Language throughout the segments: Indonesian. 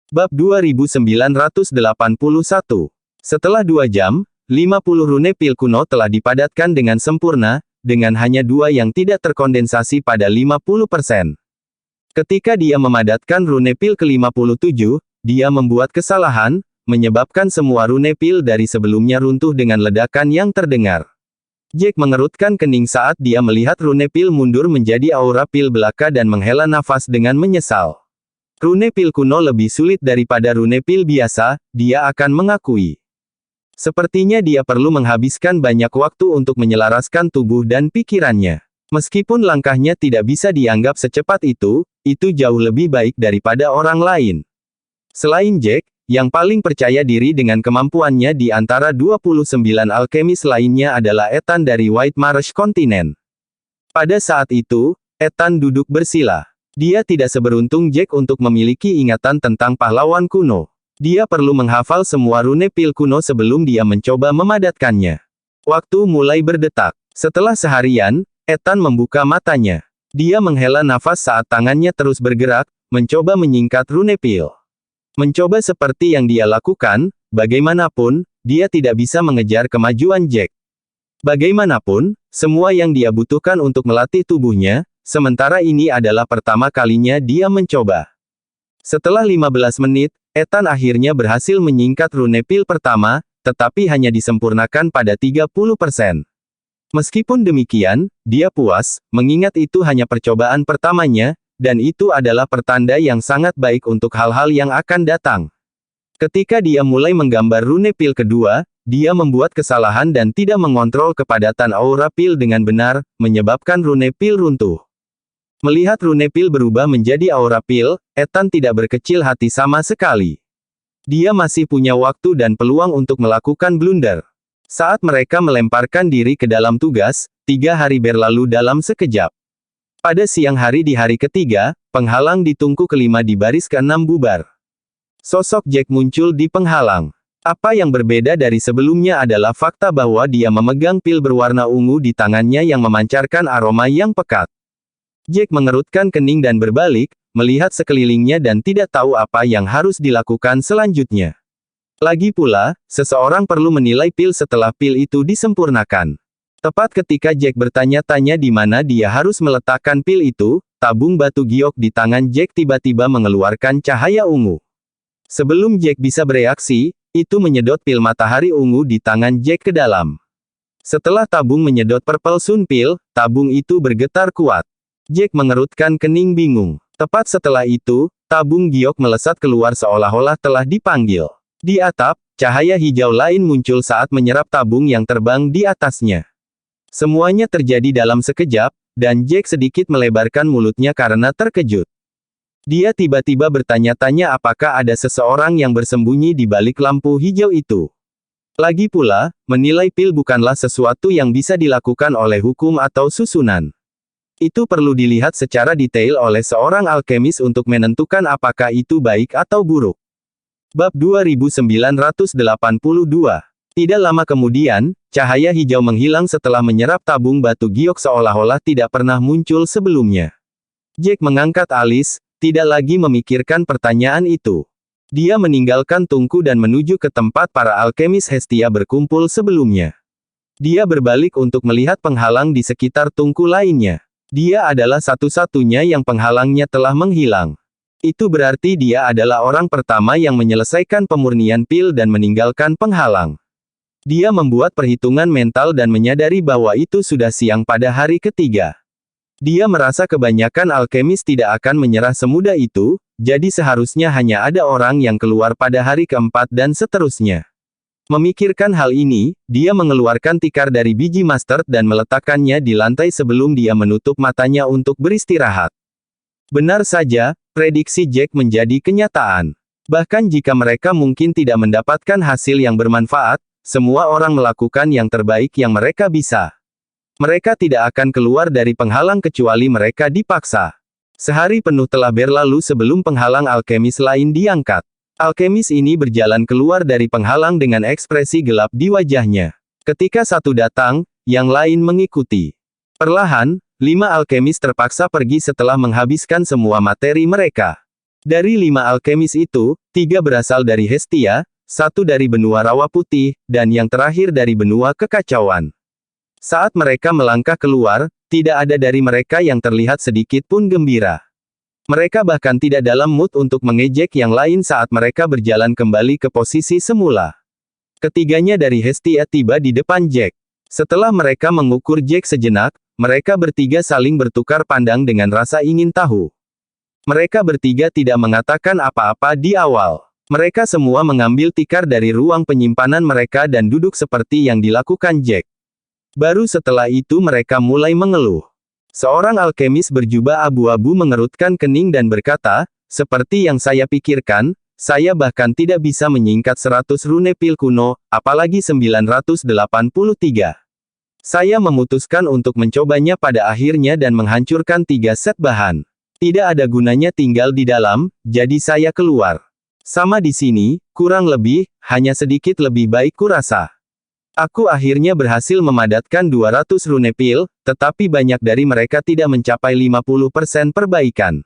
Bab 2981. Setelah 2 jam, 50 rune pil kuno telah dipadatkan dengan sempurna, dengan hanya 2 yang tidak terkondensasi pada 50%. Ketika dia memadatkan rune pil ke-57, dia membuat kesalahan, menyebabkan semua rune pil dari sebelumnya runtuh dengan ledakan yang terdengar. Jack mengerutkan kening saat dia melihat rune pil mundur menjadi aura pil belaka dan menghela nafas dengan menyesal. Rune pil kuno lebih sulit daripada rune pil biasa, dia akan mengakui. Sepertinya dia perlu menghabiskan banyak waktu untuk menyelaraskan tubuh dan pikirannya. Meskipun langkahnya tidak bisa dianggap secepat itu jauh lebih baik daripada orang lain. Selain Jack, yang paling percaya diri dengan kemampuannya di antara 29 alkemis lainnya adalah Ethan dari White Marsh Continent. Pada saat itu, Ethan duduk bersila. Dia tidak seberuntung Jack untuk memiliki ingatan tentang pahlawan kuno. Dia perlu menghafal semua rune pil kuno sebelum dia mencoba memadatkannya. Waktu mulai berdetak. Setelah seharian, Ethan membuka matanya. Dia menghela nafas saat tangannya terus bergerak, mencoba menyingkat rune pil. Mencoba seperti yang dia lakukan, bagaimanapun, dia tidak bisa mengejar kemajuan Jack. Bagaimanapun, semua yang dia butuhkan untuk melatih tubuhnya, sementara ini adalah pertama kalinya dia mencoba. Setelah 15 menit, Ethan akhirnya berhasil menyingkat rune pil pertama, tetapi hanya disempurnakan pada 30%. Meskipun demikian, dia puas, mengingat itu hanya percobaan pertamanya, dan itu adalah pertanda yang sangat baik untuk hal-hal yang akan datang. Ketika dia mulai menggambar rune pil kedua, dia membuat kesalahan dan tidak mengontrol kepadatan aura pil dengan benar, menyebabkan rune pil runtuh. Melihat rune pil berubah menjadi aura pil, Ethan tidak berkecil hati sama sekali. Dia masih punya waktu dan peluang untuk melakukan blunder. Saat mereka melemparkan diri ke dalam tugas, 3 hari berlalu dalam sekejap. Pada siang hari di hari ketiga, penghalang di tungku kelima di baris ke-6 bubar. Sosok Jack muncul di penghalang. Apa yang berbeda dari sebelumnya adalah fakta bahwa dia memegang pil berwarna ungu di tangannya yang memancarkan aroma yang pekat. Jack mengerutkan kening dan berbalik, melihat sekelilingnya dan tidak tahu apa yang harus dilakukan selanjutnya. Lagi pula, seseorang perlu menilai pil setelah pil itu disempurnakan. Tepat ketika Jack bertanya-tanya di mana dia harus meletakkan pil itu, tabung batu giok di tangan Jack tiba-tiba mengeluarkan cahaya ungu. Sebelum Jack bisa bereaksi, itu menyedot pil matahari ungu di tangan Jack ke dalam. Setelah tabung menyedot purple sun pil, tabung itu bergetar kuat. Jack mengerutkan kening bingung. Tepat setelah itu, tabung giok melesat keluar seolah-olah telah dipanggil. Di atap, cahaya hijau lain muncul saat menyerap tabung yang terbang di atasnya. Semuanya terjadi dalam sekejap, dan Jack sedikit melebarkan mulutnya karena terkejut. Dia tiba-tiba bertanya-tanya apakah ada seseorang yang bersembunyi di balik lampu hijau itu. Lagi pula, menilai pil bukanlah sesuatu yang bisa dilakukan oleh hukum atau susunan. Itu perlu dilihat secara detail oleh seorang alkemis untuk menentukan apakah itu baik atau buruk. Bab 2982. Tidak lama kemudian, cahaya hijau menghilang setelah menyerap tabung batu giok seolah-olah tidak pernah muncul sebelumnya. Jack mengangkat alis, tidak lagi memikirkan pertanyaan itu. Dia meninggalkan tungku dan menuju ke tempat para alkemis Hestia berkumpul sebelumnya. Dia berbalik untuk melihat penghalang di sekitar tungku lainnya. Dia adalah satu-satunya yang penghalangnya telah menghilang. Itu berarti dia adalah orang pertama yang menyelesaikan pemurnian pil dan meninggalkan penghalang. Dia membuat perhitungan mental dan menyadari bahwa itu sudah siang pada hari ketiga. Dia merasa kebanyakan alkemis tidak akan menyerah semudah itu, jadi seharusnya hanya ada orang yang keluar pada hari keempat dan seterusnya. Memikirkan hal ini, dia mengeluarkan tikar dari biji mustard dan meletakkannya di lantai sebelum dia menutup matanya untuk beristirahat. Benar saja, prediksi Jack menjadi kenyataan. Bahkan jika mereka mungkin tidak mendapatkan hasil yang bermanfaat, semua orang melakukan yang terbaik yang mereka bisa. Mereka tidak akan keluar dari penghalang kecuali mereka dipaksa. Sehari penuh telah berlalu sebelum penghalang alkemis lain diangkat. Alkemis ini berjalan keluar dari penghalang dengan ekspresi gelap di wajahnya. Ketika satu datang, yang lain mengikuti. Perlahan, 5 alkemis terpaksa pergi setelah menghabiskan semua materi mereka. Dari 5 alkemis itu, 3 berasal dari Hestia, 1 dari benua Rawa Putih, dan yang terakhir dari benua Kekacauan. Saat mereka melangkah keluar, tidak ada dari mereka yang terlihat sedikit pun gembira. Mereka bahkan tidak dalam mood untuk mengejek yang lain saat mereka berjalan kembali ke posisi semula. Ketiganya dari Hestia tiba di depan Jack. Setelah mereka mengukur Jack sejenak, mereka bertiga saling bertukar pandang dengan rasa ingin tahu. Mereka bertiga tidak mengatakan apa-apa di awal. Mereka semua mengambil tikar dari ruang penyimpanan mereka dan duduk seperti yang dilakukan Jack. Baru setelah itu mereka mulai mengeluh. Seorang alkemis berjubah abu-abu mengerutkan kening dan berkata, "Seperti yang saya pikirkan, saya bahkan tidak bisa menyingkat 100 rune pil kuno, apalagi 983. Saya memutuskan untuk mencobanya pada akhirnya dan menghancurkan 3 set bahan. Tidak ada gunanya tinggal di dalam, jadi saya keluar. Sama di sini, kurang lebih, hanya sedikit lebih baik kurasa. Aku akhirnya berhasil memadatkan 200 rune pil, tetapi banyak dari mereka tidak mencapai 50% perbaikan.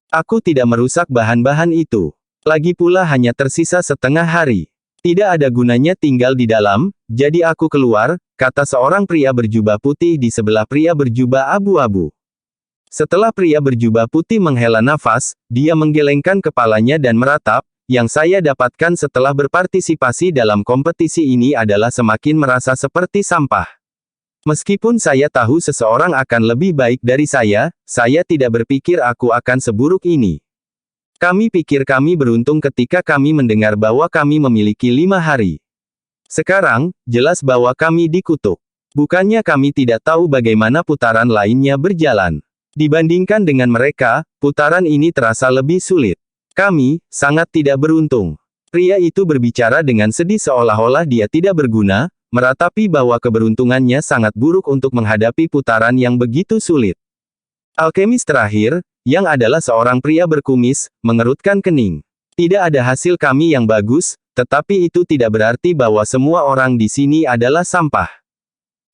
Aku tidak merusak bahan-bahan itu. Lagi pula hanya tersisa setengah hari. Tidak ada gunanya tinggal di dalam, jadi aku keluar," kata seorang pria berjubah putih di sebelah pria berjubah abu-abu. Setelah pria berjubah putih menghela nafas, dia menggelengkan kepalanya dan meratap, "Yang saya dapatkan setelah berpartisipasi dalam kompetisi ini adalah semakin merasa seperti sampah. Meskipun saya tahu seseorang akan lebih baik dari saya tidak berpikir aku akan seburuk ini. Kami pikir kami beruntung ketika kami mendengar bahwa kami memiliki 5 hari. Sekarang, jelas bahwa kami dikutuk. Bukannya kami tidak tahu bagaimana putaran lainnya berjalan. Dibandingkan dengan mereka, putaran ini terasa lebih sulit. Kami sangat tidak beruntung." Pria itu berbicara dengan sedih seolah-olah dia tidak berguna, meratapi bahwa keberuntungannya sangat buruk untuk menghadapi putaran yang begitu sulit. Alkemis terakhir, yang adalah seorang pria berkumis, mengerutkan kening. "Tidak ada hasil kami yang bagus, tetapi itu tidak berarti bahwa semua orang di sini adalah sampah."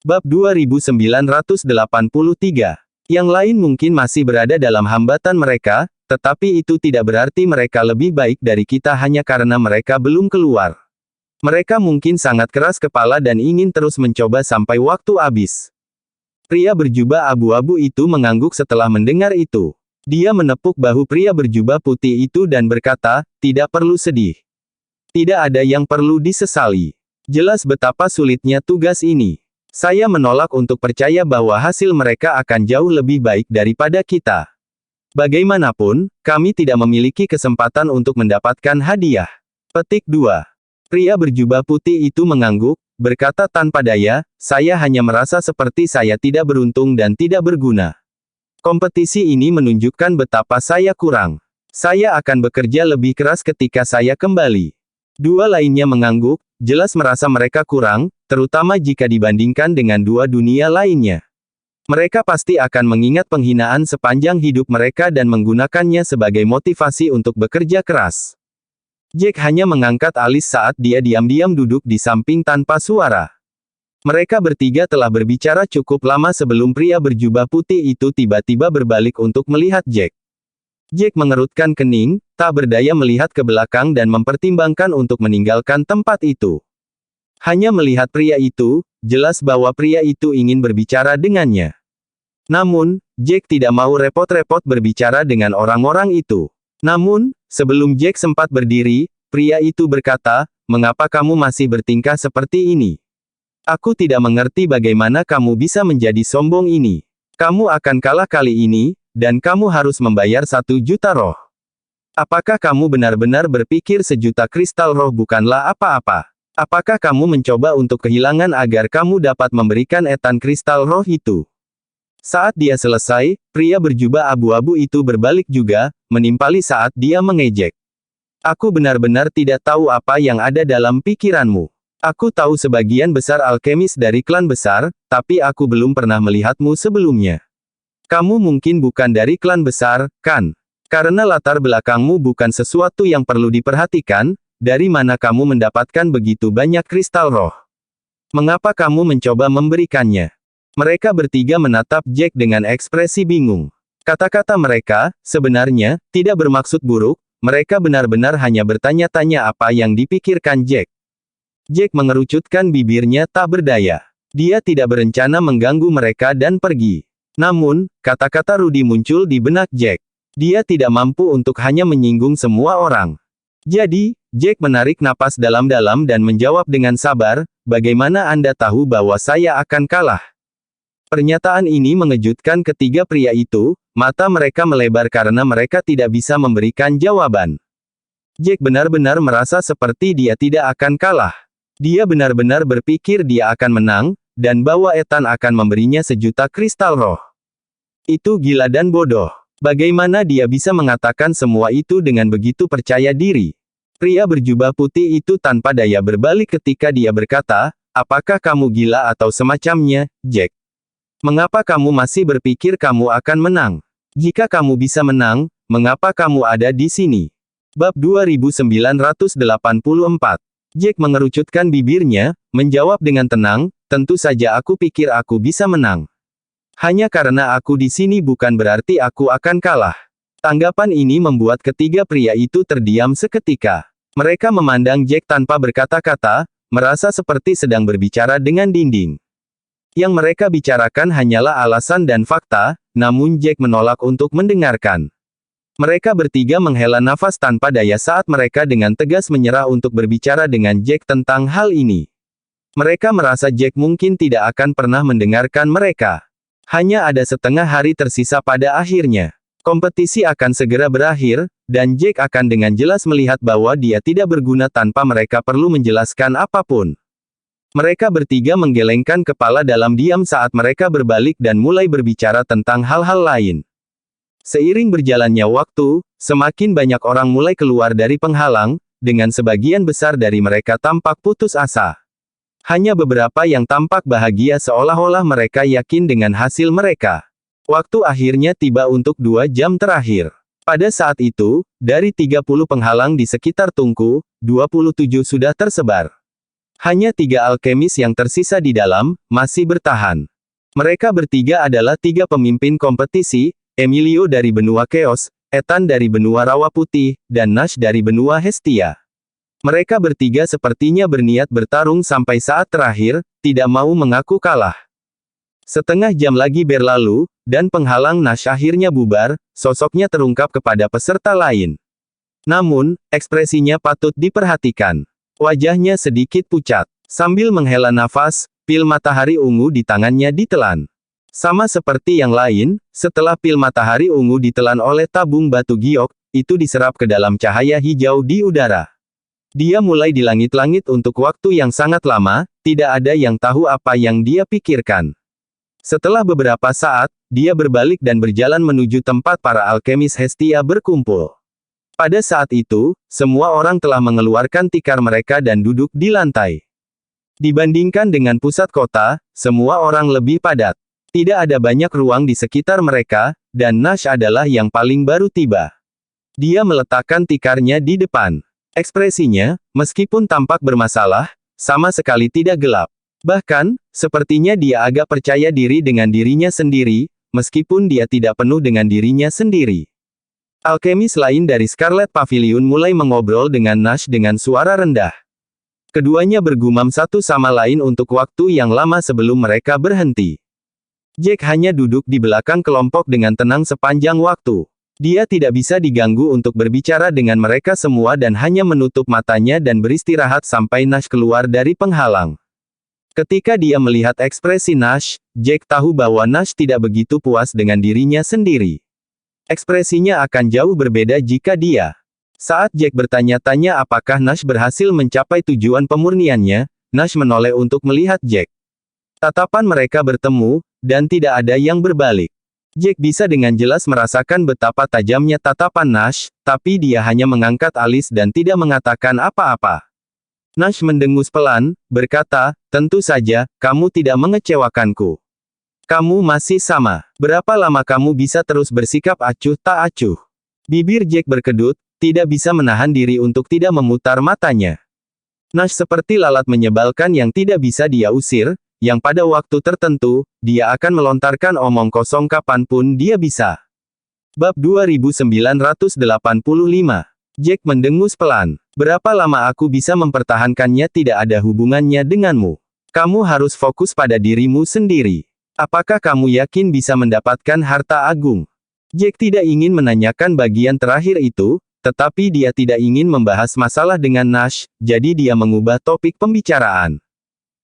Bab 2983. Yang lain mungkin masih berada dalam hambatan mereka, tetapi itu tidak berarti mereka lebih baik dari kita hanya karena mereka belum keluar. Mereka mungkin sangat keras kepala dan ingin terus mencoba sampai waktu habis. Pria berjubah abu-abu itu mengangguk setelah mendengar itu. Dia menepuk bahu pria berjubah putih itu dan berkata, "Tidak perlu sedih. Tidak ada yang perlu disesali. Jelas betapa sulitnya tugas ini. Saya menolak untuk percaya bahwa hasil mereka akan jauh lebih baik daripada kita. Bagaimanapun, kami tidak memiliki kesempatan untuk mendapatkan hadiah." Petik 2. Pria berjubah putih itu mengangguk, berkata tanpa daya, "Saya hanya merasa seperti saya tidak beruntung dan tidak berguna. Kompetisi ini menunjukkan betapa saya kurang. Saya akan bekerja lebih keras ketika saya kembali." Dua lainnya mengangguk, jelas merasa mereka kurang, terutama jika dibandingkan dengan 2 dunia lainnya. Mereka pasti akan mengingat penghinaan sepanjang hidup mereka dan menggunakannya sebagai motivasi untuk bekerja keras. Jack hanya mengangkat alis saat dia diam-diam duduk di samping tanpa suara. Mereka bertiga telah berbicara cukup lama sebelum pria berjubah putih itu tiba-tiba berbalik untuk melihat Jack. Jack mengerutkan kening, tak berdaya melihat ke belakang dan mempertimbangkan untuk meninggalkan tempat itu. Hanya melihat pria itu, jelas bahwa pria itu ingin berbicara dengannya. Namun, Jack tidak mau repot-repot berbicara dengan orang-orang itu. Namun, sebelum Jack sempat berdiri, pria itu berkata, "Mengapa kamu masih bertingkah seperti ini? Aku tidak mengerti bagaimana kamu bisa menjadi sombong ini. Kamu akan kalah kali ini, dan kamu harus membayar 1 juta roh. Apakah kamu benar-benar berpikir 1 juta kristal roh bukanlah apa-apa? Apakah kamu mencoba untuk kehilangan agar kamu dapat memberikan etan kristal roh itu?" Saat dia selesai, pria berjubah abu-abu itu berbalik juga, menimpali saat dia mengejek. "Aku benar-benar tidak tahu apa yang ada dalam pikiranmu. Aku tahu sebagian besar alkemis dari klan besar, tapi aku belum pernah melihatmu sebelumnya. Kamu mungkin bukan dari klan besar, kan? Karena latar belakangmu bukan sesuatu yang perlu diperhatikan, dari mana kamu mendapatkan begitu banyak kristal roh? Mengapa kamu mencoba memberikannya?" Mereka bertiga menatap Jack dengan ekspresi bingung. Kata-kata mereka, sebenarnya, tidak bermaksud buruk, mereka benar-benar hanya bertanya-tanya apa yang dipikirkan Jack. Jack mengerucutkan bibirnya tak berdaya. Dia tidak berencana mengganggu mereka dan pergi. Namun, kata-kata Rudy muncul di benak Jack. Dia tidak mampu untuk hanya menyinggung semua orang. Jadi, Jack menarik napas dalam-dalam dan menjawab dengan sabar, "Bagaimana Anda tahu bahwa saya akan kalah?" Pernyataan ini mengejutkan ketiga pria itu, mata mereka melebar karena mereka tidak bisa memberikan jawaban. Jack benar-benar merasa seperti dia tidak akan kalah. Dia benar-benar berpikir dia akan menang, dan bahwa Ethan akan memberinya 1.000.000 kristal roh. Itu gila dan bodoh. Bagaimana dia bisa mengatakan semua itu dengan begitu percaya diri? Pria berjubah putih itu tanpa daya berbalik ketika dia berkata, "Apakah kamu gila atau semacamnya, Jack? Mengapa kamu masih berpikir kamu akan menang? Jika kamu bisa menang, mengapa kamu ada di sini?" Bab 2984. Jack mengerucutkan bibirnya, menjawab dengan tenang, "Tentu saja aku pikir aku bisa menang. Hanya karena aku di sini bukan berarti aku akan kalah." Tanggapan ini membuat ketiga pria itu terdiam seketika. Mereka memandang Jack tanpa berkata-kata, merasa seperti sedang berbicara dengan dinding. Yang mereka bicarakan hanyalah alasan dan fakta, namun Jack menolak untuk mendengarkan. Mereka bertiga menghela nafas tanpa daya saat mereka dengan tegas menyerah untuk berbicara dengan Jack tentang hal ini. Mereka merasa Jack mungkin tidak akan pernah mendengarkan mereka. Hanya ada setengah hari tersisa pada akhirnya. Kompetisi akan segera berakhir, dan Jack akan dengan jelas melihat bahwa dia tidak berguna tanpa mereka perlu menjelaskan apapun. Mereka bertiga menggelengkan kepala dalam diam saat mereka berbalik dan mulai berbicara tentang hal-hal lain. Seiring berjalannya waktu, semakin banyak orang mulai keluar dari penghalang, dengan sebagian besar dari mereka tampak putus asa. Hanya beberapa yang tampak bahagia seolah-olah mereka yakin dengan hasil mereka. Waktu akhirnya tiba untuk 2 jam terakhir. Pada saat itu, dari 30 penghalang di sekitar tungku, 27 sudah tersebar. Hanya 3 alkemis yang tersisa di dalam, masih bertahan. Mereka bertiga adalah 3 pemimpin kompetisi, Emilio dari benua Chaos, Ethan dari benua Rawa Putih, dan Nash dari benua Hestia. Mereka bertiga sepertinya berniat bertarung sampai saat terakhir, tidak mau mengaku kalah. Setengah jam lagi berlalu, dan penghalang Nash akhirnya bubar, sosoknya terungkap kepada peserta lain. Namun, ekspresinya patut diperhatikan. Wajahnya sedikit pucat. Sambil menghela nafas, pil matahari ungu di tangannya ditelan. Sama seperti yang lain, setelah pil matahari ungu ditelan oleh tabung batu giok, itu diserap ke dalam cahaya hijau di udara. Dia mulai di langit-langit untuk waktu yang sangat lama, tidak ada yang tahu apa yang dia pikirkan. Setelah beberapa saat, dia berbalik dan berjalan menuju tempat para alkemis Hestia berkumpul. Pada saat itu, semua orang telah mengeluarkan tikar mereka dan duduk di lantai. Dibandingkan dengan pusat kota, semua orang lebih padat. Tidak ada banyak ruang di sekitar mereka, dan Nash adalah yang paling baru tiba. Dia meletakkan tikarnya di depan. Ekspresinya, meskipun tampak bermasalah, sama sekali tidak gelap. Bahkan, sepertinya dia agak percaya diri dengan dirinya sendiri, meskipun dia tidak penuh dengan dirinya sendiri. Alkemis lain dari Scarlet Pavilion mulai mengobrol dengan Nash dengan suara rendah. Keduanya bergumam satu sama lain untuk waktu yang lama sebelum mereka berhenti. Jack hanya duduk di belakang kelompok dengan tenang sepanjang waktu. Dia tidak bisa diganggu untuk berbicara dengan mereka semua dan hanya menutup matanya dan beristirahat sampai Nash keluar dari penghalang. Ketika dia melihat ekspresi Nash, Jack tahu bahwa Nash tidak begitu puas dengan dirinya sendiri. Ekspresinya akan jauh berbeda jika dia. Saat Jack bertanya-tanya apakah Nash berhasil mencapai tujuan pemurniannya, Nash menoleh untuk melihat Jack. Tatapan mereka bertemu, dan tidak ada yang berbalik. Jack bisa dengan jelas merasakan betapa tajamnya tatapan Nash, tapi dia hanya mengangkat alis dan tidak mengatakan apa-apa. Nash mendengus pelan, berkata, "Tentu saja, kamu tidak mengecewakanku. Kamu masih sama. Berapa lama kamu bisa terus bersikap acuh tak acuh?" Bibir Jack berkedut, tidak bisa menahan diri untuk tidak memutar matanya. Nash seperti lalat menyebalkan yang tidak bisa dia usir, yang pada waktu tertentu, dia akan melontarkan omong kosong kapanpun dia bisa. Bab 2985. Jack mendengus pelan. Berapa lama aku bisa mempertahankannya tidak ada hubungannya denganmu. Kamu harus fokus pada dirimu sendiri. Apakah kamu yakin bisa mendapatkan harta agung? Jack tidak ingin menanyakan bagian terakhir itu, tetapi dia tidak ingin membahas masalah dengan Nash, jadi dia mengubah topik pembicaraan.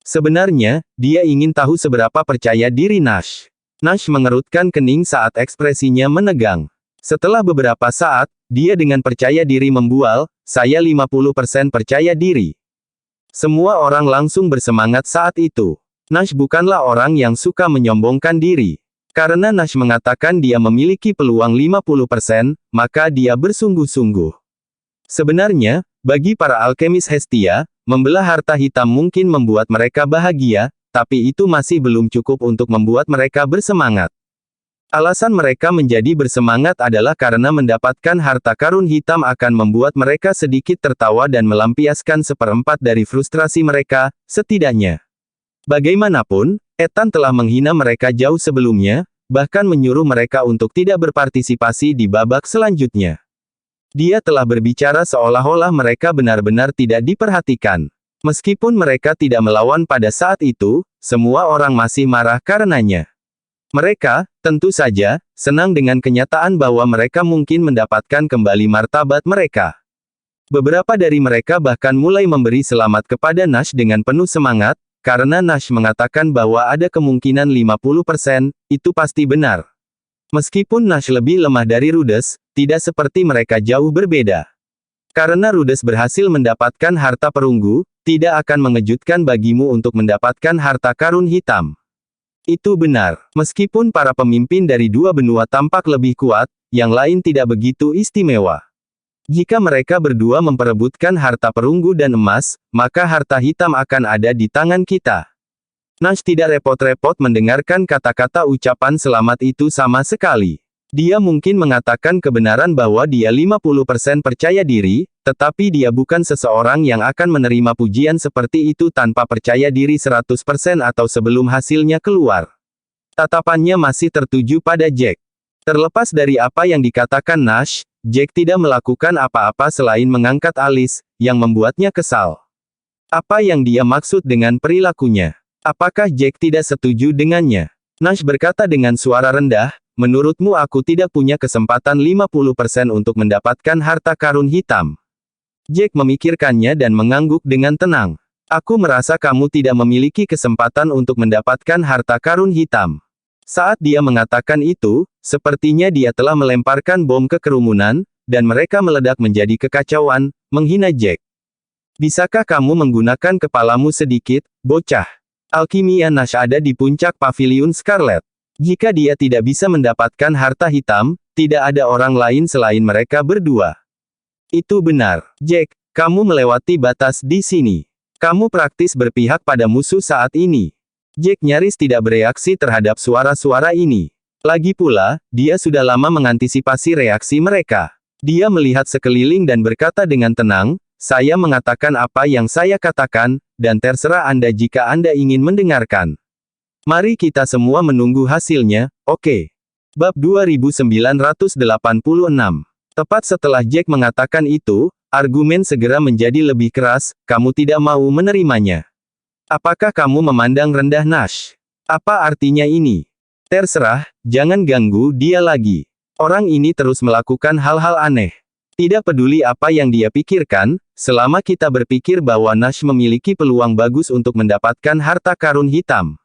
Sebenarnya, dia ingin tahu seberapa percaya diri Nash. Nash mengerutkan kening saat ekspresinya menegang. Setelah beberapa saat, dia dengan percaya diri membual, saya 50% percaya diri. Semua orang langsung bersemangat saat itu. Nash bukanlah orang yang suka menyombongkan diri. Karena Nash mengatakan dia memiliki peluang 50%, maka dia bersungguh-sungguh. Sebenarnya, bagi para alkemis Hestia, membelah harta hitam mungkin membuat mereka bahagia, tapi itu masih belum cukup untuk membuat mereka bersemangat. Alasan mereka menjadi bersemangat adalah karena mendapatkan harta karun hitam akan membuat mereka sedikit tertawa dan melampiaskan seperempat dari frustrasi mereka, setidaknya. Bagaimanapun, Ethan telah menghina mereka jauh sebelumnya, bahkan menyuruh mereka untuk tidak berpartisipasi di babak selanjutnya. Dia telah berbicara seolah-olah mereka benar-benar tidak diperhatikan. Meskipun mereka tidak melawan pada saat itu, semua orang masih marah karenanya. Mereka, tentu saja, senang dengan kenyataan bahwa mereka mungkin mendapatkan kembali martabat mereka. Beberapa dari mereka bahkan mulai memberi selamat kepada Nash dengan penuh semangat, karena Nash mengatakan bahwa ada kemungkinan 50%, itu pasti benar. Meskipun Nash lebih lemah dari Rhodes, tidak seperti mereka jauh berbeda. Karena Rhodes berhasil mendapatkan harta perunggu, tidak akan mengejutkan bagimu untuk mendapatkan harta karun hitam. Itu benar. Meskipun para pemimpin dari dua benua tampak lebih kuat, yang lain tidak begitu istimewa. Jika mereka berdua memperebutkan harta perunggu dan emas, maka harta hitam akan ada di tangan kita. Nash tidak repot-repot mendengarkan kata-kata ucapan selamat itu sama sekali. Dia mungkin mengatakan kebenaran bahwa dia 50% percaya diri, tetapi dia bukan seseorang yang akan menerima pujian seperti itu tanpa percaya diri 100% atau sebelum hasilnya keluar. Tatapannya masih tertuju pada Jack. Terlepas dari apa yang dikatakan Nash, Jack tidak melakukan apa-apa selain mengangkat alis, yang membuatnya kesal. Apa yang dia maksud dengan perilakunya? Apakah Jack tidak setuju dengannya? Nash berkata dengan suara rendah, menurutmu aku tidak punya kesempatan 50% untuk mendapatkan harta karun hitam? Jack memikirkannya dan mengangguk dengan tenang. Aku merasa kamu tidak memiliki kesempatan untuk mendapatkan harta karun hitam. Saat dia mengatakan itu, sepertinya dia telah melemparkan bom ke kerumunan, dan mereka meledak menjadi kekacauan, menghina Jack. Bisakah kamu menggunakan kepalamu sedikit, bocah? Alkimia Nash ada di puncak Paviliun Scarlet. Jika dia tidak bisa mendapatkan harta hitam, tidak ada orang lain selain mereka berdua. Itu benar, Jack, kamu melewati batas di sini. Kamu praktis berpihak pada musuh saat ini. Jack nyaris tidak bereaksi terhadap suara-suara ini. Lagi pula, dia sudah lama mengantisipasi reaksi mereka. Dia melihat sekeliling dan berkata dengan tenang, saya mengatakan apa yang saya katakan, dan terserah Anda jika Anda ingin mendengarkan. Mari kita semua menunggu hasilnya, oke. Bab 2986. Tepat setelah Jack mengatakan itu, argumen segera menjadi lebih keras, kamu tidak mau menerimanya. Apakah kamu memandang rendah Nash? Apa artinya ini? Terserah, jangan ganggu dia lagi. Orang ini terus melakukan hal-hal aneh. Tidak peduli apa yang dia pikirkan, selama kita berpikir bahwa Nash memiliki peluang bagus untuk mendapatkan harta karun hitam.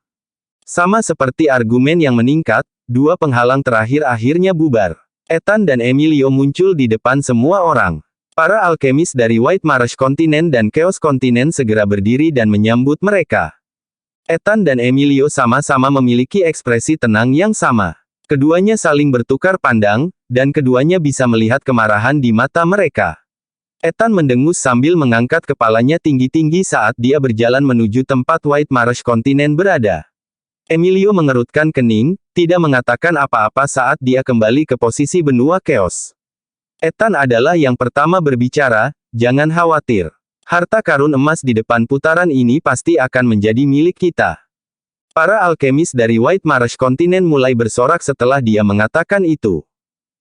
Sama seperti argumen yang meningkat, dua penghalang terakhir akhirnya bubar. Ethan dan Emilio muncul di depan semua orang. Para alkemis dari White Marsh Continent dan Chaos Continent segera berdiri dan menyambut mereka. Ethan dan Emilio sama-sama memiliki ekspresi tenang yang sama. Keduanya saling bertukar pandang, dan keduanya bisa melihat kemarahan di mata mereka. Ethan mendengus sambil mengangkat kepalanya tinggi-tinggi saat dia berjalan menuju tempat White Marsh Continent berada. Emilio mengerutkan kening, tidak mengatakan apa-apa saat dia kembali ke posisi benua Chaos. Ethan adalah yang pertama berbicara, jangan khawatir. Harta karun emas di depan putaran ini pasti akan menjadi milik kita. Para alkemis dari White Marsh Continent mulai bersorak setelah dia mengatakan itu.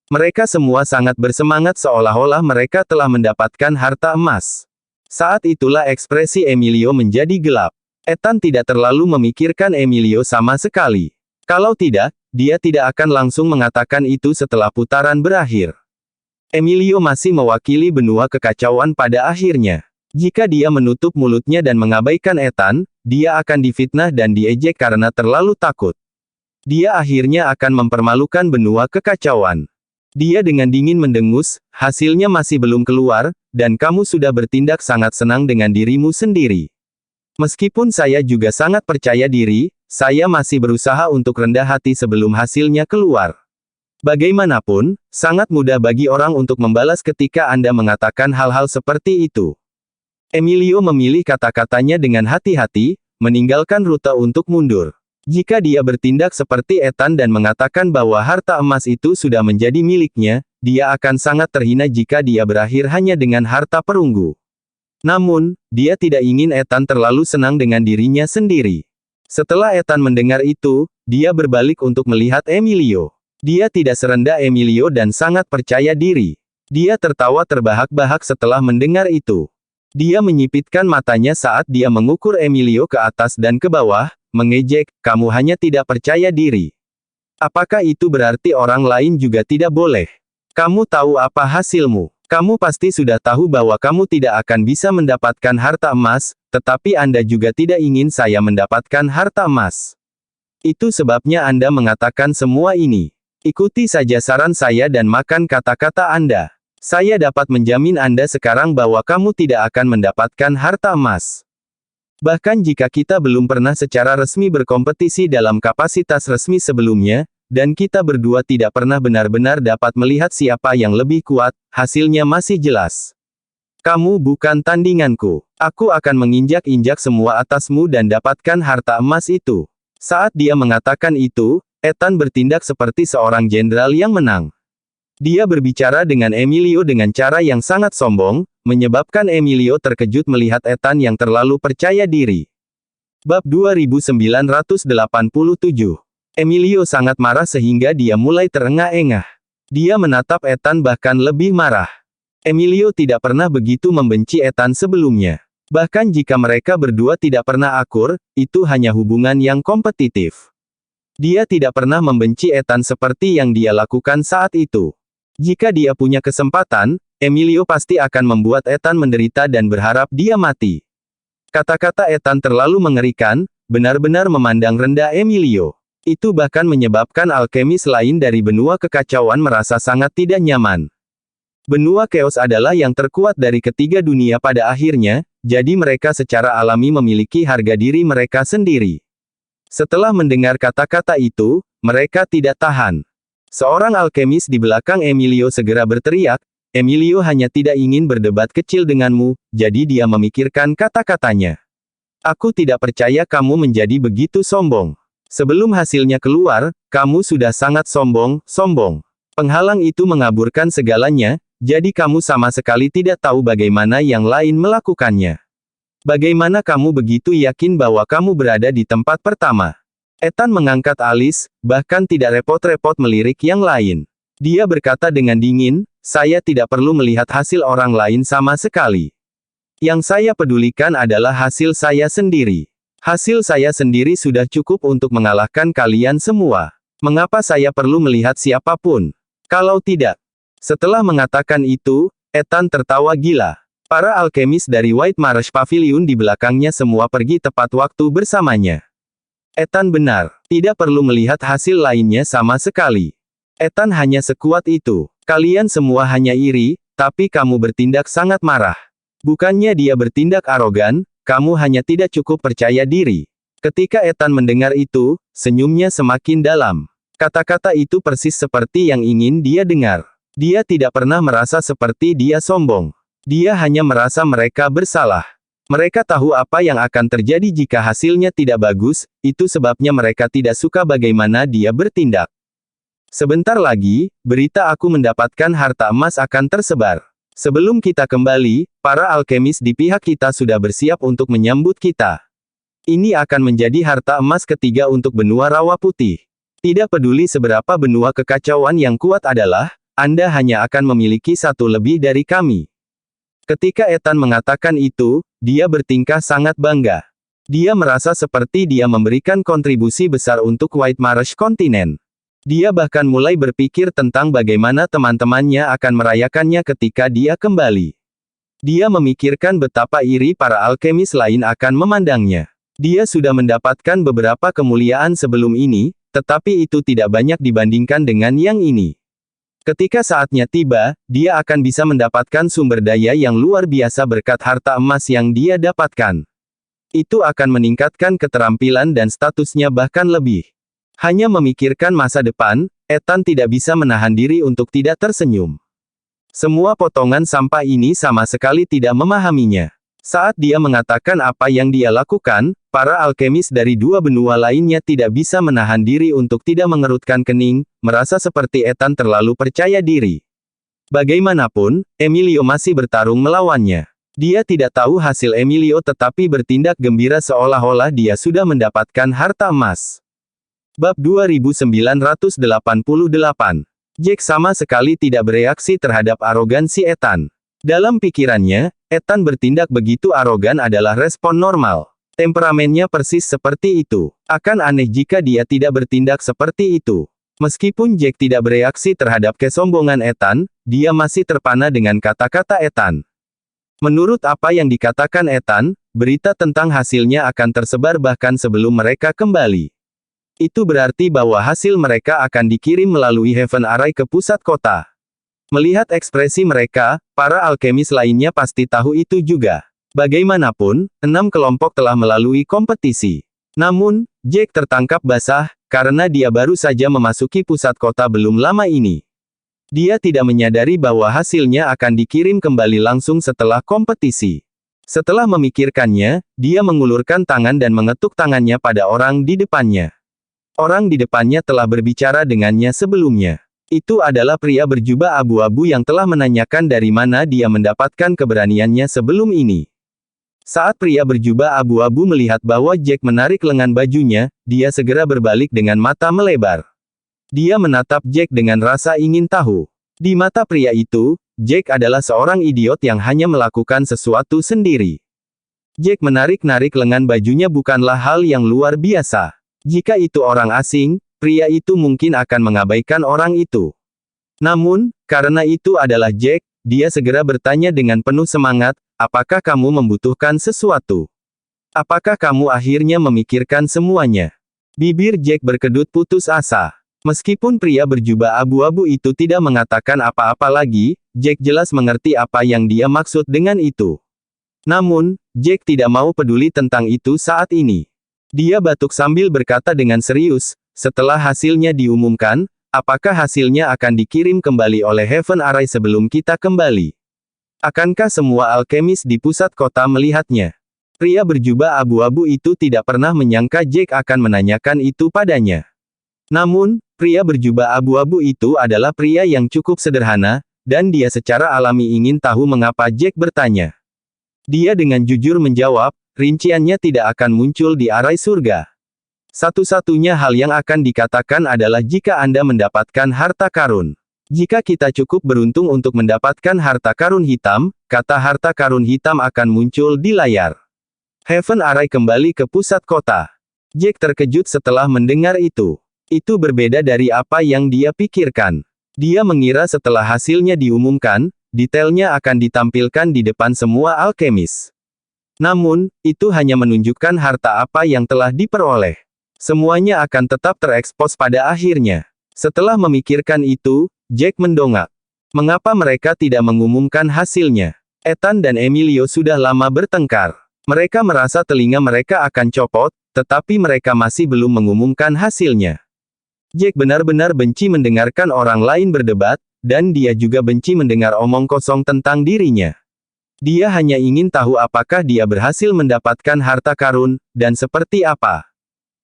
Mereka semua sangat bersemangat seolah-olah mereka telah mendapatkan harta emas. Saat itulah ekspresi Emilio menjadi gelap. Ethan tidak terlalu memikirkan Emilio sama sekali. Kalau tidak, dia tidak akan langsung mengatakan itu setelah putaran berakhir. Emilio masih mewakili benua kekacauan pada akhirnya. Jika dia menutup mulutnya dan mengabaikan Ethan, dia akan difitnah dan diejek karena terlalu takut. Dia akhirnya akan mempermalukan benua kekacauan. Dia dengan dingin mendengus, hasilnya masih belum keluar, dan kamu sudah bertindak sangat senang dengan dirimu sendiri. Meskipun saya juga sangat percaya diri, saya masih berusaha untuk rendah hati sebelum hasilnya keluar. Bagaimanapun, sangat mudah bagi orang untuk membalas ketika Anda mengatakan hal-hal seperti itu. Emilio memilih kata-katanya dengan hati-hati, meninggalkan rute untuk mundur. Jika dia bertindak seperti Ethan dan mengatakan bahwa harta emas itu sudah menjadi miliknya, dia akan sangat terhina jika dia berakhir hanya dengan harta perunggu. Namun, dia tidak ingin Ethan terlalu senang dengan dirinya sendiri. Setelah Ethan mendengar itu, dia berbalik untuk melihat Emilio. Dia tidak serendah Emilio dan sangat percaya diri. Dia tertawa terbahak-bahak setelah mendengar itu. Dia menyipitkan matanya saat dia mengukur Emilio ke atas dan ke bawah, mengejek, kamu hanya tidak percaya diri. Apakah itu berarti orang lain juga tidak boleh? Kamu tahu apa hasilmu? Kamu pasti sudah tahu bahwa kamu tidak akan bisa mendapatkan harta emas, tetapi Anda juga tidak ingin saya mendapatkan harta emas. Itu sebabnya Anda mengatakan semua ini. Ikuti saja saran saya dan makan kata-kata Anda. Saya dapat menjamin Anda sekarang bahwa kamu tidak akan mendapatkan harta emas. Bahkan jika kita belum pernah secara resmi berkompetisi dalam kapasitas resmi sebelumnya, dan kita berdua tidak pernah benar-benar dapat melihat siapa yang lebih kuat, hasilnya masih jelas. Kamu bukan tandinganku. Aku akan menginjak-injak semua atasmu dan dapatkan harta emas itu. Saat dia mengatakan itu, Ethan bertindak seperti seorang jenderal yang menang. Dia berbicara dengan Emilio dengan cara yang sangat sombong, menyebabkan Emilio terkejut melihat Ethan yang terlalu percaya diri. Bab 2987. Emilio sangat marah sehingga dia mulai terengah-engah. Dia menatap Ethan bahkan lebih marah. Emilio tidak pernah begitu membenci Ethan sebelumnya. Bahkan jika mereka berdua tidak pernah akur, itu hanya hubungan yang kompetitif. Dia tidak pernah membenci Ethan seperti yang dia lakukan saat itu. Jika dia punya kesempatan, Emilio pasti akan membuat Ethan menderita dan berharap dia mati. Kata-kata Ethan terlalu mengerikan, benar-benar memandang rendah Emilio. Itu bahkan menyebabkan alkemis lain dari benua kekacauan merasa sangat tidak nyaman. Benua Chaos adalah yang terkuat dari ketiga dunia pada akhirnya, jadi mereka secara alami memiliki harga diri mereka sendiri. Setelah mendengar kata-kata itu, mereka tidak tahan. Seorang alkemis di belakang Emilio segera berteriak, Emilio hanya tidak ingin berdebat kecil denganmu, jadi dia memikirkan kata-katanya. Aku tidak percaya kamu menjadi begitu sombong. Sebelum hasilnya keluar, kamu sudah sangat sombong. Penghalang itu mengaburkan segalanya, jadi kamu sama sekali tidak tahu bagaimana yang lain melakukannya. Bagaimana kamu begitu yakin bahwa kamu berada di tempat pertama? Ethan mengangkat alis, bahkan tidak repot-repot melirik yang lain. Dia berkata dengan dingin, saya tidak perlu melihat hasil orang lain sama sekali. Yang saya pedulikan adalah hasil saya sendiri. Hasil saya sendiri sudah cukup untuk mengalahkan kalian semua. Mengapa saya perlu melihat siapapun? Kalau tidak. Setelah mengatakan itu, Ethan tertawa gila. Para alkemis dari White Marsh Pavilion di belakangnya semua pergi tepat waktu bersamanya. Ethan benar. Tidak perlu melihat hasil lainnya sama sekali. Ethan hanya sekuat itu. Kalian semua hanya iri, tapi kamu bertindak sangat marah. Bukannya dia bertindak arogan, kamu hanya tidak cukup percaya diri. Ketika Ethan mendengar itu, senyumnya semakin dalam. Kata-kata itu persis seperti yang ingin dia dengar. Dia tidak pernah merasa seperti dia sombong. Dia hanya merasa mereka bersalah. Mereka tahu apa yang akan terjadi jika hasilnya tidak bagus, itu sebabnya mereka tidak suka bagaimana dia bertindak. Sebentar lagi, berita aku mendapatkan harta emas akan tersebar. Sebelum kita kembali, para alkemis di pihak kita sudah bersiap untuk menyambut kita. Ini akan menjadi harta emas ketiga untuk benua Rawa Putih. Tidak peduli seberapa benua kekacauan yang kuat adalah, Anda hanya akan memiliki satu lebih dari kami. Ketika Ethan mengatakan itu, dia bertingkah sangat bangga. Dia merasa seperti dia memberikan kontribusi besar untuk White Marsh Continent. Dia bahkan mulai berpikir tentang bagaimana teman-temannya akan merayakannya ketika dia kembali. Dia memikirkan betapa iri para alkemis lain akan memandangnya. Dia sudah mendapatkan beberapa kemuliaan sebelum ini, tetapi itu tidak banyak dibandingkan dengan yang ini. Ketika saatnya tiba, dia akan bisa mendapatkan sumber daya yang luar biasa berkat harta emas yang dia dapatkan. Itu akan meningkatkan keterampilan dan statusnya bahkan lebih. Hanya memikirkan masa depan, Ethan tidak bisa menahan diri untuk tidak tersenyum. Semua potongan sampah ini sama sekali tidak memahaminya. Saat dia mengatakan apa yang dia lakukan, para alkemis dari dua benua lainnya tidak bisa menahan diri untuk tidak mengerutkan kening, merasa seperti Ethan terlalu percaya diri. Bagaimanapun, Emilio masih bertarung melawannya. Dia tidak tahu hasil Emilio tetapi bertindak gembira seolah-olah dia sudah mendapatkan harta emas. Bab 2988. Jack sama sekali tidak bereaksi terhadap arogansi Ethan. Dalam pikirannya, Ethan bertindak begitu arogan adalah respon normal. Temperamennya persis seperti itu. Akan aneh jika dia tidak bertindak seperti itu. Meskipun Jack tidak bereaksi terhadap kesombongan Ethan, dia masih terpana dengan kata-kata Ethan. Menurut apa yang dikatakan Ethan, berita tentang hasilnya akan tersebar bahkan sebelum mereka kembali. Itu berarti bahwa hasil mereka akan dikirim melalui Heaven Array ke pusat kota. Melihat ekspresi mereka, para alkemis lainnya pasti tahu itu juga. Bagaimanapun, 6 kelompok telah melalui kompetisi. Namun, Jack tertangkap basah, karena dia baru saja memasuki pusat kota belum lama ini. Dia tidak menyadari bahwa hasilnya akan dikirim kembali langsung setelah kompetisi. Setelah memikirkannya, dia mengulurkan tangan dan mengetuk tangannya pada orang di depannya. Orang di depannya telah berbicara dengannya sebelumnya. Itu adalah pria berjubah abu-abu yang telah menanyakan dari mana dia mendapatkan keberaniannya sebelum ini. Saat pria berjubah abu-abu melihat bahwa Jack menarik lengan bajunya, dia segera berbalik dengan mata melebar. Dia menatap Jack dengan rasa ingin tahu. Di mata pria itu, Jack adalah seorang idiot yang hanya melakukan sesuatu sendiri. Jack menarik-narik lengan bajunya bukanlah hal yang luar biasa. Jika itu orang asing, pria itu mungkin akan mengabaikan orang itu. Namun, karena itu adalah Jack, dia segera bertanya dengan penuh semangat, apakah kamu membutuhkan sesuatu? Apakah kamu akhirnya memikirkan semuanya? Bibir Jack berkedut putus asa. Meskipun pria berjubah abu-abu itu tidak mengatakan apa-apa lagi, Jack jelas mengerti apa yang dia maksud dengan itu. Namun, Jack tidak mau peduli tentang itu saat ini. Dia batuk sambil berkata dengan serius, setelah hasilnya diumumkan, apakah hasilnya akan dikirim kembali oleh Heaven Array sebelum kita kembali? Akankah semua alkemis di pusat kota melihatnya? Pria berjubah abu-abu itu tidak pernah menyangka Jack akan menanyakan itu padanya. Namun, pria berjubah abu-abu itu adalah pria yang cukup sederhana, dan dia secara alami ingin tahu mengapa Jack bertanya. Dia dengan jujur menjawab, rinciannya tidak akan muncul di arai surga. Satu-satunya hal yang akan dikatakan adalah jika Anda mendapatkan harta karun. Jika kita cukup beruntung untuk mendapatkan harta karun hitam, kata harta karun hitam akan muncul di layar. Heaven Array kembali ke pusat kota. Jack terkejut setelah mendengar itu. Itu berbeda dari apa yang dia pikirkan. Dia mengira setelah hasilnya diumumkan, detailnya akan ditampilkan di depan semua alkemis. Namun, itu hanya menunjukkan harta apa yang telah diperoleh. Semuanya akan tetap terekspos pada akhirnya. Setelah memikirkan itu, Jack mendongak. Mengapa mereka tidak mengumumkan hasilnya? Ethan dan Emilio sudah lama bertengkar. Mereka merasa telinga mereka akan copot, tetapi mereka masih belum mengumumkan hasilnya. Jack benar-benar benci mendengarkan orang lain berdebat, dan dia juga benci mendengar omong kosong tentang dirinya. Dia hanya ingin tahu apakah dia berhasil mendapatkan harta karun, dan seperti apa.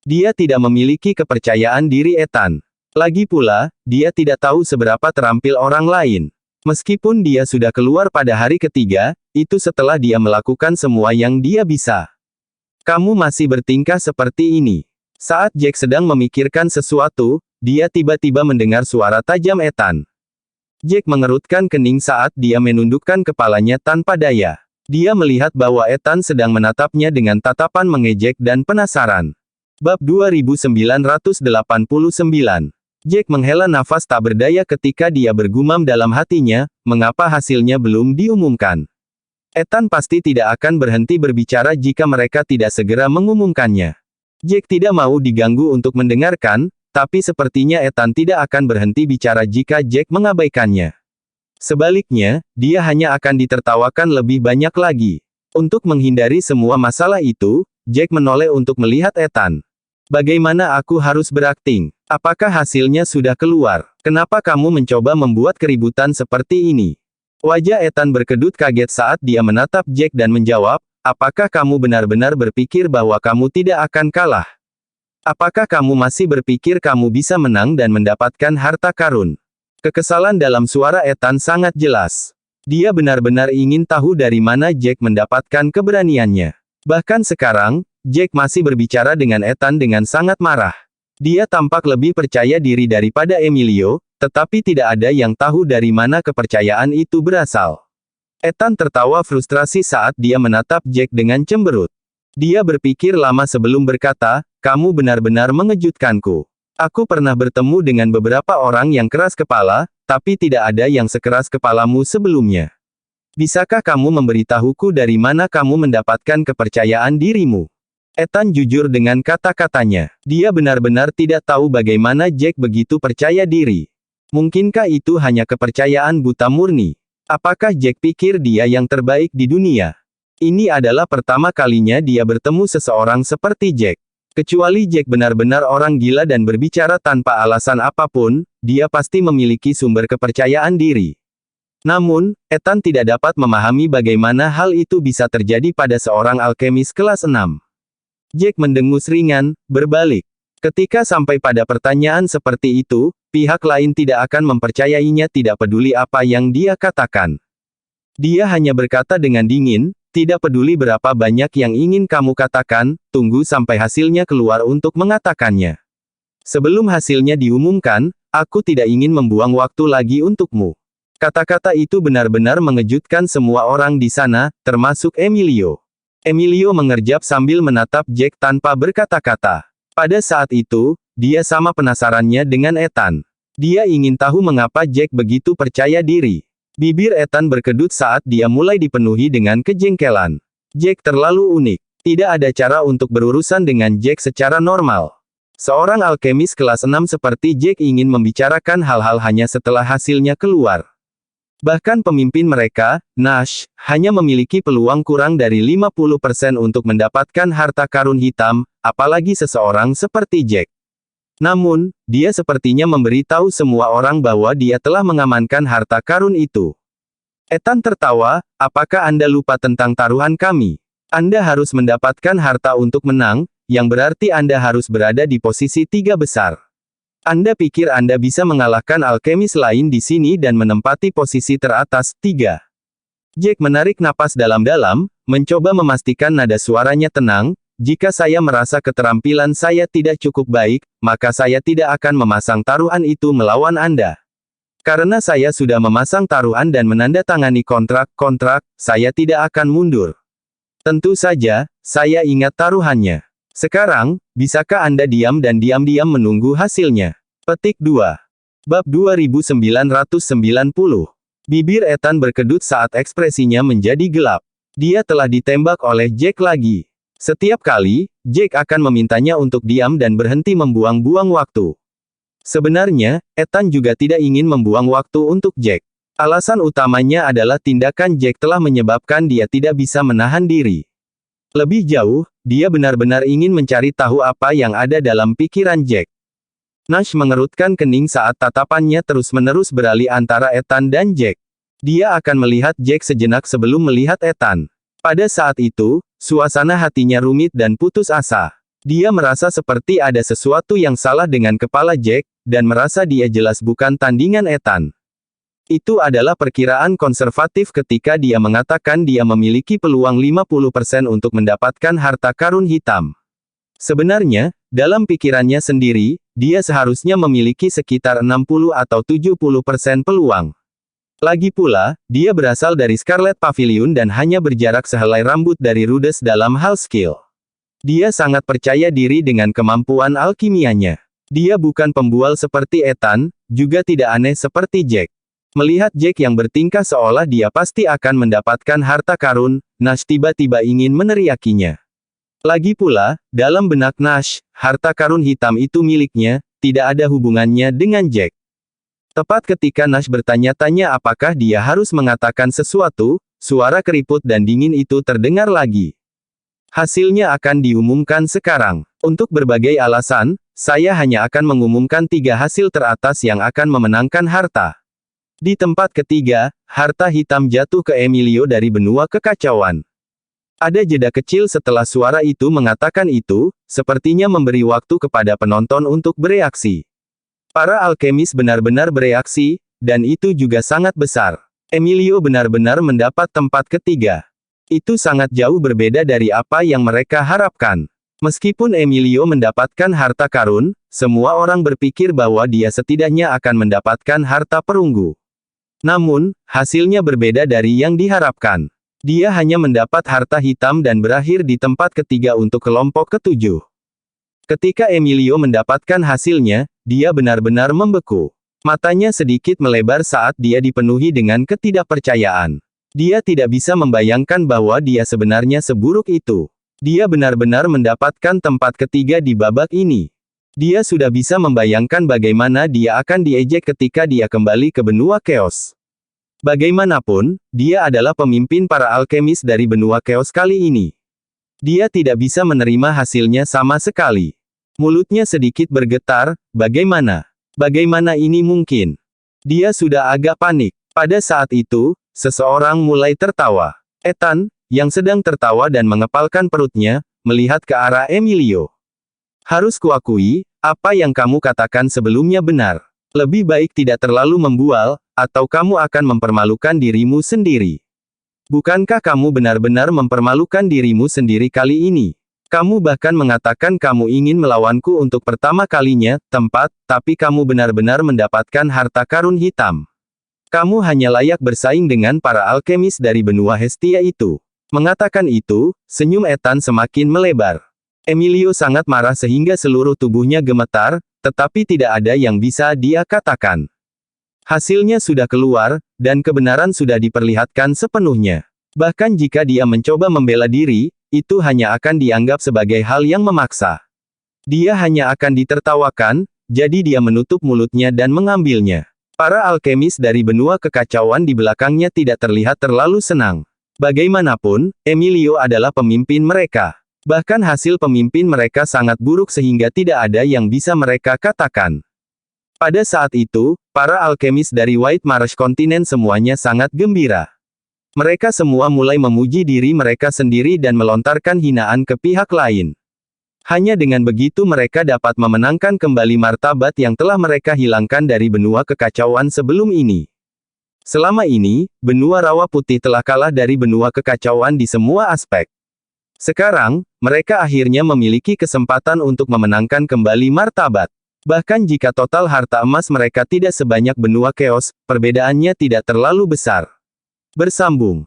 Dia tidak memiliki kepercayaan diri Ethan. Lagi pula, dia tidak tahu seberapa terampil orang lain. Meskipun dia sudah keluar pada hari ketiga, itu setelah dia melakukan semua yang dia bisa. Kamu masih bertingkah seperti ini. Saat Jack sedang memikirkan sesuatu, dia tiba-tiba mendengar suara tajam Ethan. Jack mengerutkan kening saat dia menundukkan kepalanya tanpa daya. Dia melihat bahwa Ethan sedang menatapnya dengan tatapan mengejek dan penasaran. Bab 2989. Jack menghela nafas tak berdaya ketika dia bergumam dalam hatinya, mengapa hasilnya belum diumumkan. Ethan pasti tidak akan berhenti berbicara jika mereka tidak segera mengumumkannya. Jack tidak mau diganggu untuk mendengarkan, tapi sepertinya Ethan tidak akan berhenti bicara jika Jack mengabaikannya. Sebaliknya, dia hanya akan ditertawakan lebih banyak lagi. Untuk menghindari semua masalah itu, Jack menoleh untuk melihat Ethan. Bagaimana aku harus berakting? Apakah hasilnya sudah keluar? Kenapa kamu mencoba membuat keributan seperti ini? Wajah Ethan berkedut kaget saat dia menatap Jack dan menjawab, apakah kamu benar-benar berpikir bahwa kamu tidak akan kalah? Apakah kamu masih berpikir kamu bisa menang dan mendapatkan harta karun? Kekesalan dalam suara Ethan sangat jelas. Dia benar-benar ingin tahu dari mana Jack mendapatkan keberaniannya. Bahkan sekarang, Jack masih berbicara dengan Ethan dengan sangat marah. Dia tampak lebih percaya diri daripada Emilio, tetapi tidak ada yang tahu dari mana kepercayaan itu berasal. Ethan tertawa frustrasi saat dia menatap Jack dengan cemberut. Dia berpikir lama sebelum berkata, kamu benar-benar mengejutkanku. Aku pernah bertemu dengan beberapa orang yang keras kepala, tapi tidak ada yang sekeras kepalamu sebelumnya. Bisakah kamu memberitahuku dari mana kamu mendapatkan kepercayaan dirimu? Ethan jujur dengan kata-katanya. Dia benar-benar tidak tahu bagaimana Jack begitu percaya diri. Mungkinkah itu hanya kepercayaan buta murni? Apakah Jack pikir dia yang terbaik di dunia? Ini adalah pertama kalinya dia bertemu seseorang seperti Jack. Kecuali Jack benar-benar orang gila dan berbicara tanpa alasan apapun, dia pasti memiliki sumber kepercayaan diri. Namun, Ethan tidak dapat memahami bagaimana hal itu bisa terjadi pada seorang alkemis kelas 6. Jack mendengus ringan, berbalik. Ketika sampai pada pertanyaan seperti itu, pihak lain tidak akan mempercayainya tidak peduli apa yang dia katakan. Dia hanya berkata dengan dingin, tidak peduli berapa banyak yang ingin kamu katakan, tunggu sampai hasilnya keluar untuk mengatakannya. Sebelum hasilnya diumumkan, aku tidak ingin membuang waktu lagi untukmu. Kata-kata itu benar-benar mengejutkan semua orang di sana, termasuk Emilio. Emilio mengerjap sambil menatap Jack tanpa berkata-kata. Pada saat itu, dia sama penasarannya dengan Ethan. Dia ingin tahu mengapa Jack begitu percaya diri. Bibir Ethan berkedut saat dia mulai dipenuhi dengan kejengkelan. Jack terlalu unik. Tidak ada cara untuk berurusan dengan Jack secara normal. Seorang alkemis kelas 6 seperti Jack ingin membicarakan hal-hal hanya setelah hasilnya keluar. Bahkan pemimpin mereka, Nash, hanya memiliki peluang kurang dari 50% untuk mendapatkan harta karun hitam, apalagi seseorang seperti Jack. Namun, dia sepertinya memberitahu semua orang bahwa dia telah mengamankan harta karun itu. Ethan tertawa, apakah Anda lupa tentang taruhan kami? Anda harus mendapatkan harta untuk menang, yang berarti Anda harus berada di posisi 3 besar. Anda pikir Anda bisa mengalahkan alkemis lain di sini dan menempati posisi teratas 3. Jack menarik napas dalam-dalam, mencoba memastikan nada suaranya tenang. Jika saya merasa keterampilan saya tidak cukup baik, maka saya tidak akan memasang taruhan itu melawan Anda. Karena saya sudah memasang taruhan dan menandatangani kontrak, saya tidak akan mundur. Tentu saja, saya ingat taruhannya. Sekarang, bisakah Anda diam dan diam-diam menunggu hasilnya? Petik 2. Bab 2990. Bibir Ethan berkedut saat ekspresinya menjadi gelap. Dia telah ditembak oleh Jack lagi. Setiap kali, Jack akan memintanya untuk diam dan berhenti membuang-buang waktu. Sebenarnya, Ethan juga tidak ingin membuang waktu untuk Jack. Alasan utamanya adalah tindakan Jack telah menyebabkan dia tidak bisa menahan diri. Lebih jauh, dia benar-benar ingin mencari tahu apa yang ada dalam pikiran Jack. Nash mengerutkan kening saat tatapannya terus-menerus beralih antara Ethan dan Jack. Dia akan melihat Jack sejenak sebelum melihat Ethan. Pada saat itu, suasana hatinya rumit dan putus asa. Dia merasa seperti ada sesuatu yang salah dengan kepala Jack, dan merasa dia jelas bukan tandingan Ethan. Itu adalah perkiraan konservatif ketika dia mengatakan dia memiliki peluang 50% untuk mendapatkan harta karun hitam. Sebenarnya, dalam pikirannya sendiri, dia seharusnya memiliki sekitar 60 atau 70% peluang. Lagi pula, dia berasal dari Scarlet Pavilion dan hanya berjarak sehelai rambut dari Rhodes dalam hal skill. Dia sangat percaya diri dengan kemampuan alkimianya. Dia bukan pembual seperti Ethan, juga tidak aneh seperti Jack. Melihat Jack yang bertingkah seolah dia pasti akan mendapatkan harta karun, Nash tiba-tiba ingin meneriakinya. Lagi pula, dalam benak Nash, harta karun hitam itu miliknya, tidak ada hubungannya dengan Jack. Tepat ketika Nash bertanya-tanya apakah dia harus mengatakan sesuatu, suara keriput dan dingin itu terdengar lagi. Hasilnya akan diumumkan sekarang. Untuk berbagai alasan, saya hanya akan mengumumkan 3 hasil teratas yang akan memenangkan harta. Di tempat ketiga, harta hitam jatuh ke Emilio dari benua kekacauan. Ada jeda kecil setelah suara itu mengatakan itu, sepertinya memberi waktu kepada penonton untuk bereaksi. Para alkemis benar-benar bereaksi, dan itu juga sangat besar. Emilio benar-benar mendapat tempat ketiga. Itu sangat jauh berbeda dari apa yang mereka harapkan. Meskipun Emilio mendapatkan harta karun, semua orang berpikir bahwa dia setidaknya akan mendapatkan harta perunggu. Namun, hasilnya berbeda dari yang diharapkan. Dia hanya mendapat harta hitam dan berakhir di tempat ketiga untuk kelompok ketujuh. Ketika Emilio mendapatkan hasilnya, dia benar-benar membeku. Matanya sedikit melebar saat dia dipenuhi dengan ketidakpercayaan. Dia tidak bisa membayangkan bahwa dia sebenarnya seburuk itu. Dia benar-benar mendapatkan tempat ketiga di babak ini. Dia sudah bisa membayangkan bagaimana dia akan diejek ketika dia kembali ke benua Chaos. Bagaimanapun, dia adalah pemimpin para alkemis dari benua Chaos kali ini. Dia tidak bisa menerima hasilnya sama sekali. Mulutnya sedikit bergetar, bagaimana? Bagaimana ini mungkin? Dia sudah agak panik. Pada saat itu, seseorang mulai tertawa. Ethan, yang sedang tertawa dan mengepalkan perutnya, melihat ke arah Emilio. Harus kuakui, apa yang kamu katakan sebelumnya benar. Lebih baik tidak terlalu membual, atau kamu akan mempermalukan dirimu sendiri. Bukankah kamu benar-benar mempermalukan dirimu sendiri kali ini? Kamu bahkan mengatakan kamu ingin melawanku untuk pertama kalinya, tapi kamu benar-benar mendapatkan harta karun hitam. Kamu hanya layak bersaing dengan para alkemis dari benua Hestia itu. Mengatakan itu, senyum Ethan semakin melebar. Emilio sangat marah sehingga seluruh tubuhnya gemetar, tetapi tidak ada yang bisa dia katakan. Hasilnya sudah keluar, dan kebenaran sudah diperlihatkan sepenuhnya. Bahkan jika dia mencoba membela diri, itu hanya akan dianggap sebagai hal yang memaksa. Dia hanya akan ditertawakan, jadi dia menutup mulutnya dan mengambilnya. Para alkemis dari benua kekacauan di belakangnya tidak terlihat terlalu senang. Bagaimanapun, Emilio adalah pemimpin mereka. Bahkan hasil pemimpin mereka sangat buruk sehingga tidak ada yang bisa mereka katakan. Pada saat itu, para alkemis dari White Marsh Continent semuanya sangat gembira. Mereka semua mulai memuji diri mereka sendiri dan melontarkan hinaan ke pihak lain. Hanya dengan begitu mereka dapat memenangkan kembali martabat yang telah mereka hilangkan dari benua kekacauan sebelum ini. Selama ini, benua Rawa Putih telah kalah dari benua kekacauan di semua aspek. Sekarang, mereka akhirnya memiliki kesempatan untuk memenangkan kembali martabat. Bahkan jika total harta emas mereka tidak sebanyak benua Chaos, perbedaannya tidak terlalu besar. Bersambung.